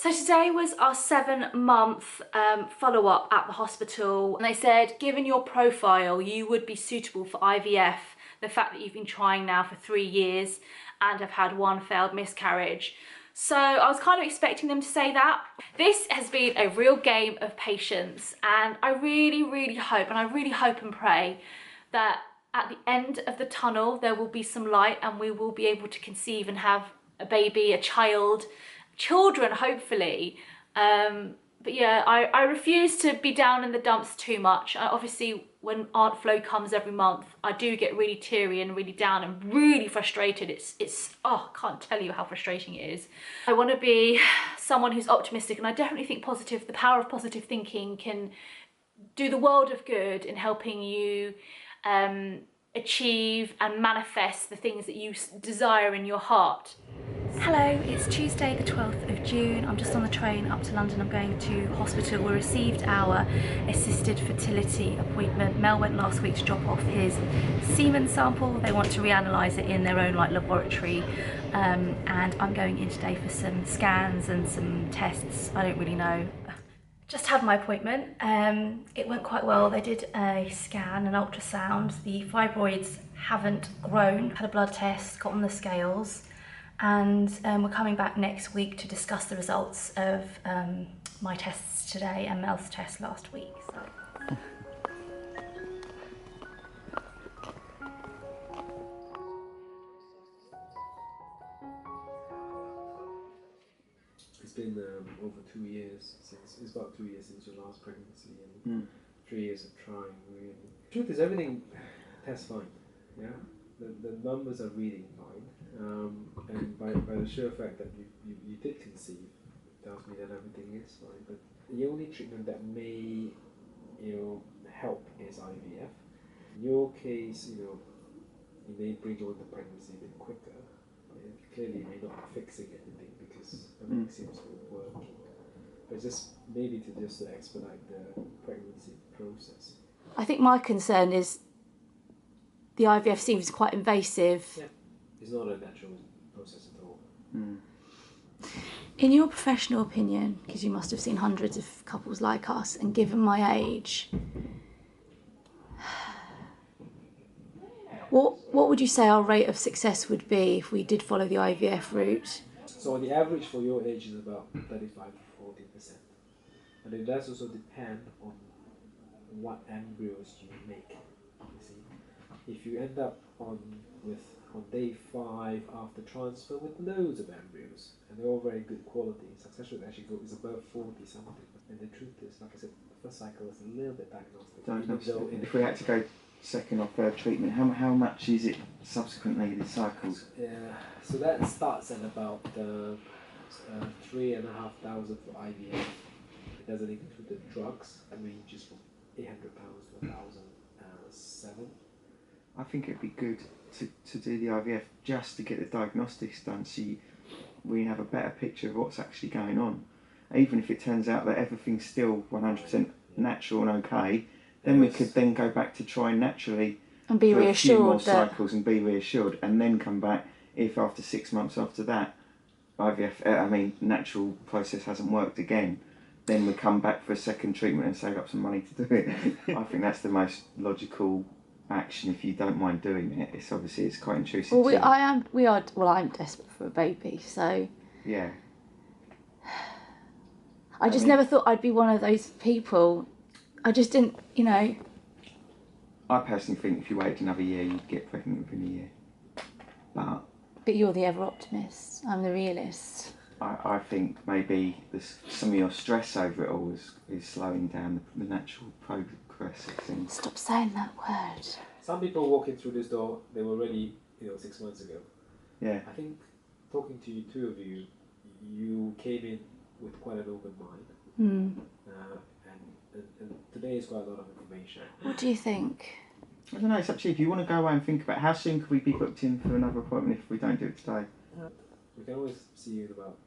So today was our 7-month follow-up at the hospital, and they said, given your profile, you would be suitable for IVF. The fact that you've been trying now for 3 years and have had 1 failed miscarriage. So I was kind of expecting them to say that. This has been a real game of patience, and I really hope, and I really hope and pray that at the end of the tunnel there will be some light and we will be able to conceive and have a baby, a child, children hopefully. But yeah, I refuse to be down in the dumps too much. Obviously when Aunt Flo comes every month, I do get really teary and really down and really frustrated. It's oh, I can't tell you how frustrating it is. I want to be someone who's optimistic, and I definitely think the power of positive thinking can do the world of good in helping you achieve and manifest the things that you desire in your heart. Hello, it's Tuesday the 12th of June. I'm just on the train up to London. I'm going to hospital. We received our assisted fertility appointment. Mel went last week to drop off his semen sample. They want to reanalyse it in their own laboratory, and I'm going in today for some scans and some tests. I don't really know. Just had my appointment. It went quite well. They did a scan, an ultrasound. The fibroids haven't grown. Had a blood test, got on the scales, and we're coming back next week to discuss the results of my tests today and Mel's test last week. So. It's been over 2 years since, it's about 2 years since your last pregnancy, and 3 years of trying, really. Truth is, everything tests fine, yeah? The numbers are reading fine, and by the sheer fact that you did conceive, tells me that everything is fine. But the only treatment that may, help is IVF. In your case, it may bring on the pregnancy a bit quicker. Clearly, may not be fixing anything because everything seems to be working. But just maybe to expedite the pregnancy process. I think my concern is the IVF seems quite invasive. Yeah, it's not a natural process at all. In your professional opinion, because you must have seen hundreds of couples like us, and given my age, what would you say our rate of success would be if we did follow the IVF route? So the average for your age is about 35 to 40%. And it does also depend on what embryos you make. You see, if you end up on day 5 after transfer with loads of embryos, and they're all very good quality, success rate actually is above 40 something. And the truth is, like I said, the first cycle is a little bit diagnostic. If we had to go second or third treatment, how much is it subsequently, the cycles? Yeah, so that starts at about 3,500 for IVF. It doesn't include the drugs, and ranges from £800 to 1,007. I think it'd be good to do the IVF just to get the diagnostics done, so we have a better picture of what's actually going on. Even if it turns out that everything's still 100% natural and okay, then we could then go back to trying naturally and be for reassured a few more cycles and be reassured, and then come back if after 6 months after that IVF, natural process hasn't worked again, then we come back for a second treatment and save up some money to do it. I think that's the most logical action if you don't mind doing it. It's quite intrusive. Well, I'm desperate for a baby, so yeah. I just never thought I'd be one of those people. I just didn't, I personally think if you waited another year, you'd get pregnant within a year. But you're the ever optimist. I'm the realist. I think maybe some of your stress over it all is slowing down the natural progress of things. Stop saying that word. Some people walking through this door, they were ready, 6 months ago. Yeah. I think talking to you, two of you, you came in with quite an open mind. And today is quite a lot of information. What do you think? I don't know, it's up to you. If you want to go away and think about how soon could we be booked in for another appointment if we don't do it today? We can always see you in about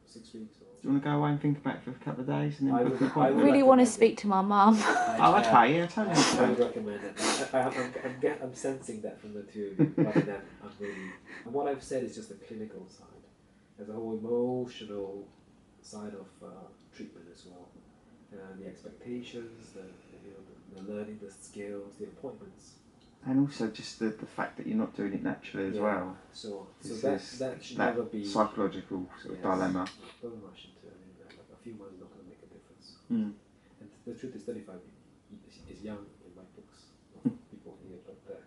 6 weeks. Or... Do you want to go away and think about it for a couple of days and then book an I appointment? really want to speak to my mum. Oh, okay, yeah, totally. I would recommend it. I'm sensing that from the two of you, rather than I'm really... And what I've said is just the clinical side. There's a whole emotional side of treatment as well. The expectations, the learning, the skills, the appointments. And also just the fact that you're not doing it naturally as well. So It's that should that never be psychological sort of dilemma. Don't rush into it. I mean, like a few months is not going to make a difference. Mm. And the truth is, 35 is young in my books. People here, but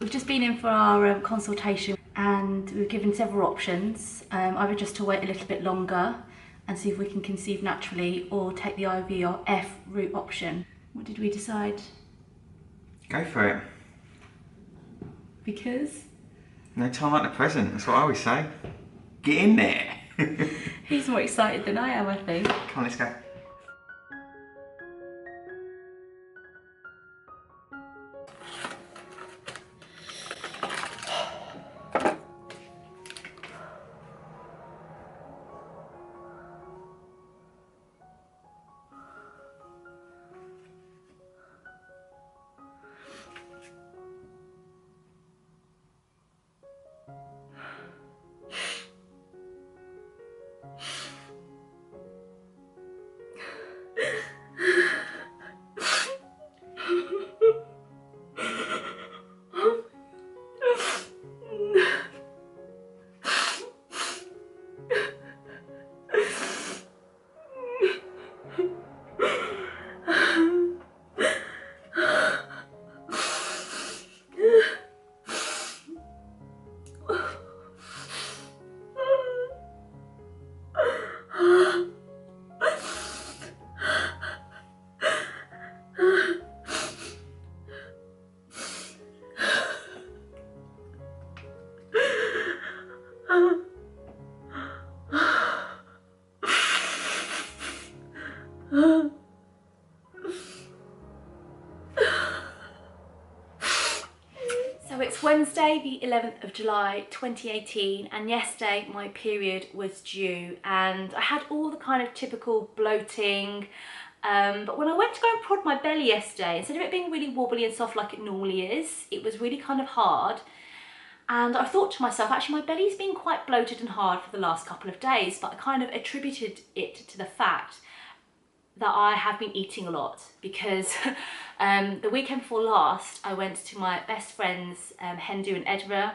We've just been in for our consultation and we've given several options. Either just to wait a little bit longer and see if we can conceive naturally, or take the IVF route option. What did we decide? Go for it. Because? No time like the present, that's what I always say. Get in there. He's more excited than I am, I think. Come on, let's go. So it's Wednesday the 11th of July 2018, and yesterday my period was due and I had all the kind of typical bloating, but when I went to go and prod my belly yesterday, instead of it being really wobbly and soft like it normally is, it was really kind of hard. And I thought to myself, actually my belly's been quite bloated and hard for the last couple of days, but I kind of attributed it to the fact that I have been eating a lot, because the weekend before last I went to my best friend's hen do in Edinburgh,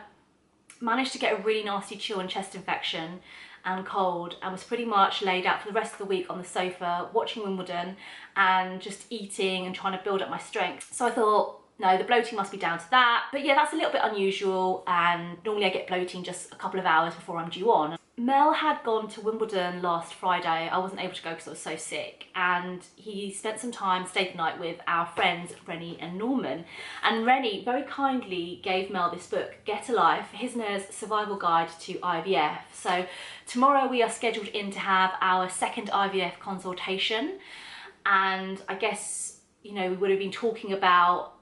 managed to get a really nasty chill and chest infection and cold, and was pretty much laid out for the rest of the week on the sofa watching Wimbledon and just eating and trying to build up my strength. So I thought, no, the bloating must be down to that. But yeah, that's a little bit unusual, and normally I get bloating just a couple of hours before I'm due on. Mel had gone to Wimbledon last Friday. I wasn't able to go because I was so sick, and he spent some time, stayed the night with our friends Rennie and Norman. And Rennie very kindly gave Mel this book, Get a Life, His and Hers Survival Guide to IVF. So tomorrow we are scheduled in to have our second IVF consultation, and I guess, you know, we would have been talking about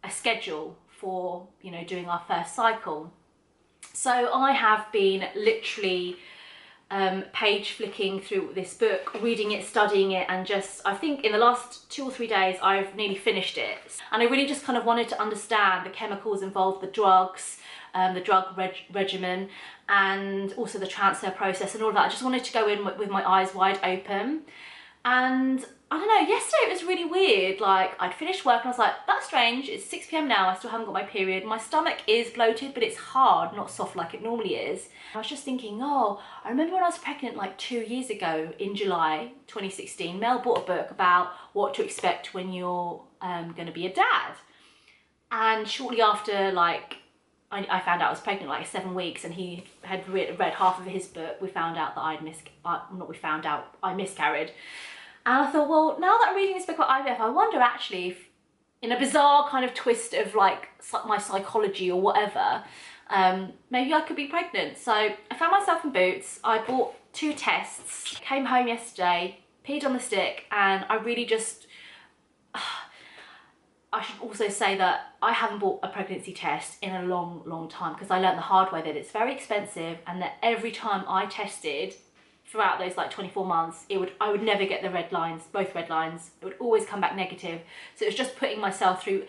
a schedule for, you know, doing our first cycle. So I have been literally page flicking through this book, reading it, studying it, and just, I think in the last 2 or 3 days I've nearly finished it. And I really just kind of wanted to understand the chemicals involved, the drugs, the drug regimen, and also the transfer process and all of that. I just wanted to go in with my eyes wide open. And I don't know, yesterday it was really weird. Like, I'd finished work and I was like, that's strange, it's 6 p.m. now, I still haven't got my period. My stomach is bloated, but it's hard, not soft like it normally is. I was just thinking, oh, I remember when I was pregnant like 2 years ago in July 2016, Mel bought a book about what to expect when you're going to be a dad. And shortly after, like, I found out I was pregnant, like 7 weeks, and he had read half of his book. We found out that I miscarried. And I thought, well, now that I'm reading this book about IVF, I wonder actually if, in a bizarre kind of twist of like my psychology or whatever, maybe I could be pregnant. So I found myself in Boots. I bought 2 tests, came home yesterday, peed on the stick, and I really just, I should also say that I haven't bought a pregnancy test in a long time, because I learned the hard way that it's very expensive, and that every time I tested throughout those like 24 months, I would never get the red lines, both red lines. It would always come back negative. So it was just putting myself through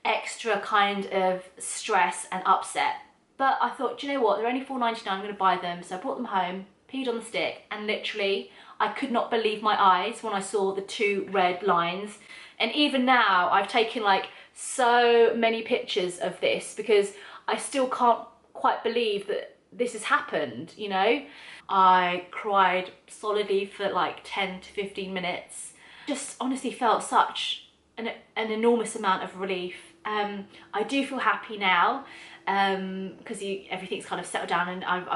extra kind of stress and upset. But I thought, do you know what? They're only $4.99, I'm gonna buy them. So I brought them home, peed on the stick, and literally I could not believe my eyes when I saw the 2 red lines. And even now I've taken like so many pictures of this because I still can't quite believe that this has happened, you know. I cried solidly for like 10 to 15 minutes. Just honestly felt such an enormous amount of relief. I do feel happy now because everything's kind of settled down and I've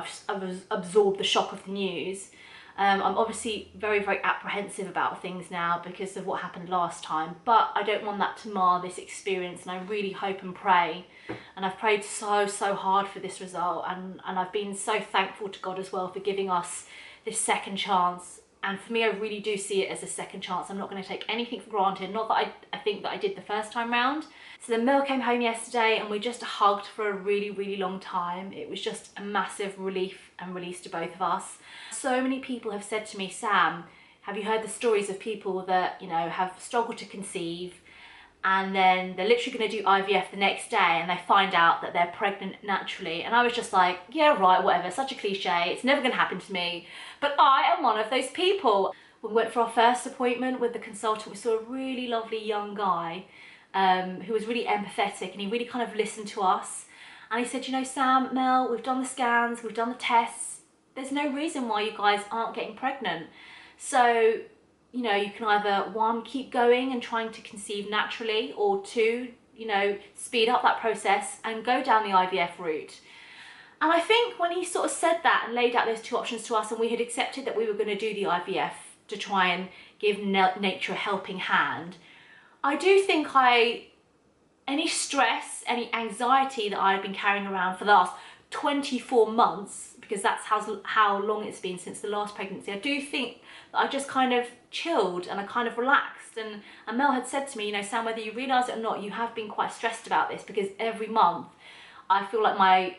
absorbed the shock of the news. I'm obviously very, very apprehensive about things now because of what happened last time, but I don't want that to mar this experience, and I really hope and pray, and I've prayed so hard for this result, and I've been so thankful to God as well for giving us this second chance. And for me, I really do see it as a second chance. I'm not going to take anything for granted. Not that I think that I did the first time round. So the Mel came home yesterday and we just hugged for a really, really long time. It was just a massive relief and release to both of us. So many people have said to me, Sam, have you heard the stories of people that, you know, have struggled to conceive and then they're literally going to do IVF the next day and they find out that they're pregnant naturally? And I was just like, yeah, right, whatever, such a cliche, it's never going to happen to me. But I am one of those people. We went for our first appointment with the consultant. We saw a really lovely young guy who was really empathetic, and he really kind of listened to us. And he said, you know, Sam, Mel, we've done the scans, we've done the tests. There's no reason why you guys aren't getting pregnant. So, you know, you can either, 1, keep going and trying to conceive naturally, or 2, you know, speed up that process and go down the IVF route. And I think when he sort of said that and laid out those 2 options to us, and we had accepted that we were going to do the IVF to try and give nature a helping hand, I do think any stress, any anxiety that I had been carrying around for the last 24 months, because that's how long it's been since the last pregnancy, I do think that I just kind of chilled and I kind of relaxed. And Mel had said to me, you know, Sam, whether you realise it or not, you have been quite stressed about this, because every month I feel like my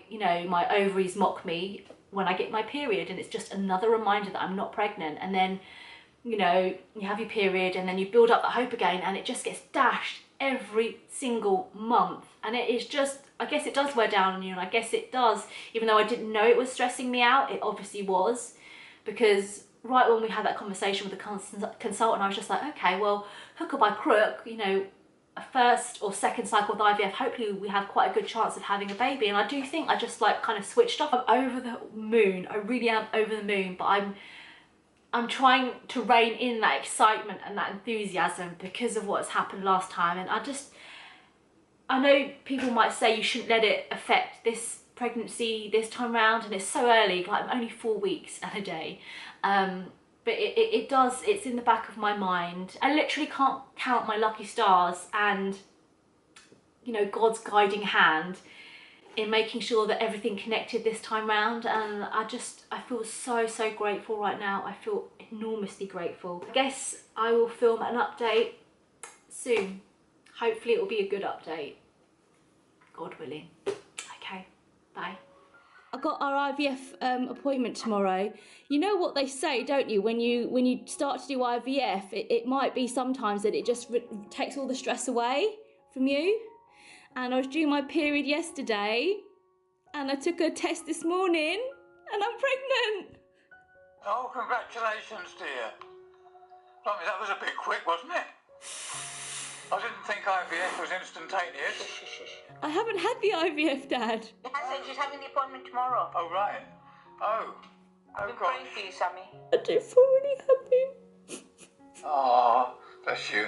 ovaries mock me when I get my period, and it's just another reminder that I'm not pregnant. And then, you know, you have your period and then you build up that hope again, and it just gets dashed every single month. And it is just, I guess it does wear down on you, and I guess it does, even though I didn't know it was stressing me out, it obviously was, because right when we had that conversation with the consultant, I was just like, okay, well, hook or by crook, you know, a first or second cycle with IVF, hopefully we have quite a good chance of having a baby. And I do think I just like kind of switched off. I'm over the moon. I really am over the moon, but I'm trying to rein in that excitement and that enthusiasm because of what's happened last time. And I know people might say you shouldn't let it affect this pregnancy this time round, and it's so early, like I'm only 4 weeks and a day. But it does, it's in the back of my mind. I literally can't count my lucky stars and, you know, God's guiding hand in making sure that everything connected this time round. And I feel so grateful right now. I feel enormously grateful. I guess I will film an update soon. Hopefully it will be a good update, God willing. Okay, bye. I got our IVF appointment tomorrow. You know what they say, don't you? When you start to do IVF, it might be sometimes that it just takes all the stress away from you. And I was due my period yesterday, and I took a test this morning, and I'm pregnant. Oh, congratulations, dear. Blimey, that was a bit quick, wasn't it? I didn't think IVF was instantaneous. I haven't had the IVF, Dad. I said she's having the appointment tomorrow. Oh, right. Oh, I've been praying for you, Sammy. I do feel really happy. Oh, bless you.